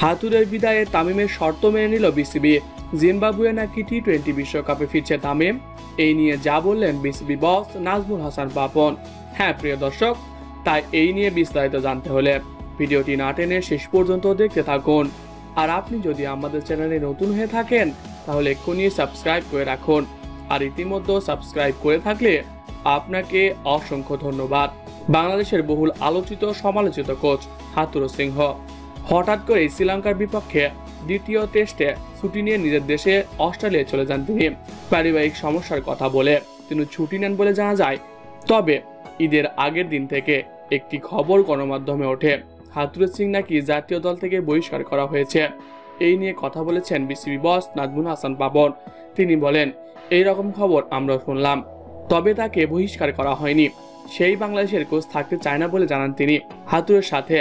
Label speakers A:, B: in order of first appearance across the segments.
A: হাতুড়ের বিদায়ে তামিমের শর্ত মেনে নিল বিসিবি। জিম্বাবুয়ে নাকি টি-20 বিশ্বকাপে ফিরছে তামিম, এই নিয়ে যা বললেন বিসিবি বস নাজমুল হাসান পাপন। হ্যাঁ প্রিয় দর্শক, তাই এই নিয়ে বিস্তারিত জানতে হলে ভিডিওটি না টেনে শেষ পর্যন্ত দেখতে থাকুন। আর আপনি যদি আমাদের চ্যানেলে নতুন হয়ে থাকেন তাহলে এক্ষুনি সাবস্ক্রাইব করে রাখুন। আর ইতিমধ্যে সাবস্ক্রাইব করে থাকলে আপনাকে অসংখ্য ধন্যবাদ। বাংলাদেশের বহুল আলোচিত সমালোচিত কোচ হাতুড়ু সিংহ হঠাৎ করে শ্রীলঙ্কার বিপক্ষে দ্বিতীয় টেস্টে ছুটি নিয়ে নিজের দেশে অস্ট্রেলিয়ায় চলে যান। তিনি পারিবারিক সমস্যার কথা বলে তিনি ছুটি নেন বলে জানা যায়। তবে ঈদের আগের দিন থেকে একটি খবর গণমাধ্যমে ওঠে, হাতুড়ু সিং নাকি জাতীয় দল থেকে বহিষ্কার করা হয়েছে। এই নিয়ে কথা বলেছেন বিসিবি বস নাজমুল হাসান পাপন। তিনি বলেন, এই রকম খবর আমরা শুনলাম, তবে তাকে বহিষ্কার করা হয়নি। সেই বাংলাদেশের কোচ থাকতে চায় না বলে জানান তিনি। হাতুড়ের সাথে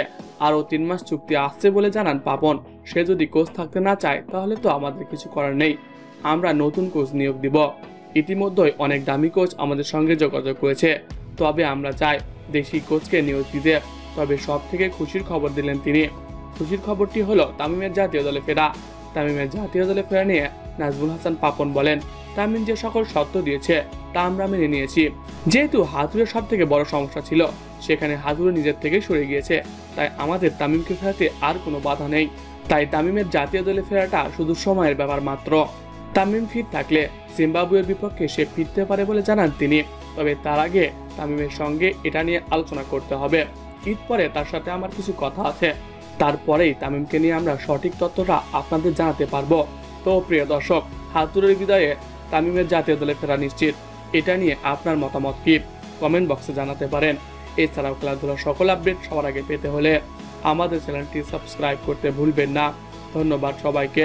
A: আরও 3 মাস চুক্তি আসছে বলে জানান পাপন। সে যদি কোচ থাকতে না চায় তাহলে তো আমাদের কিছু করার নেই, আমরা নতুন কোচ নিয়োগ দিব। ইতিমধ্যেই অনেক দামি কোচ আমাদের সঙ্গে যোগাযোগ করেছে, তবে আমরা চাই দেশি কোচকে নিয়োগ দিতে। তবে সব থেকে খুশির খবর দিলেন তিনি। খুশির খবরটি হলো তামিমের জাতীয় দলে ফেরা। তামিমের জাতীয় দলে ফেরা নিয়ে নাজমুল হাসান পাপন বলেন, তামিম যে সকল শর্ত দিয়েছে তা আমরা মেনে নিয়েছি। যেহেতু হাতুড়ের সব থেকে বড় সমস্যা ছিল, সেখানে হাতুড়ে নিজের থেকে সরে গিয়েছে, তাই আমাদের তামিমকে ফেরাতে আর কোনো বাধা নেই। তাই তামিমের জাতীয় দলে ফেরাটা শুধু সময়ের ব্যাপার মাত্র। তামিম ফিট থাকলে জিম্বাবুয়ের বিপক্ষে সে ফিরতে পারে বলে জানান তিনি। তবে তার আগে তামিমের সঙ্গে এটা নিয়ে আলোচনা করতে হবে। ঈদ পরে তার সাথে আমার কিছু কথা আছে, তারপরেই তামিমকে নিয়ে আমরা সঠিক তথ্যটা আপনাদের জানাতে পারবো। তো প্রিয় দর্শক, হাতুড়ের বিদায়ে তামিমের জাতীয় দলে ফেরা নিশ্চিত, এটা নিয়ে আপনার মতামত কি কমেন্ট বক্সে জানাতে পারেন। এছাড়াও খেলাধুলার সকল আপডেট সবার আগে পেতে হলে আমাদের চ্যানেলটি সাবস্ক্রাইব করতে ভুলবেন না। ধন্যবাদ সবাইকে।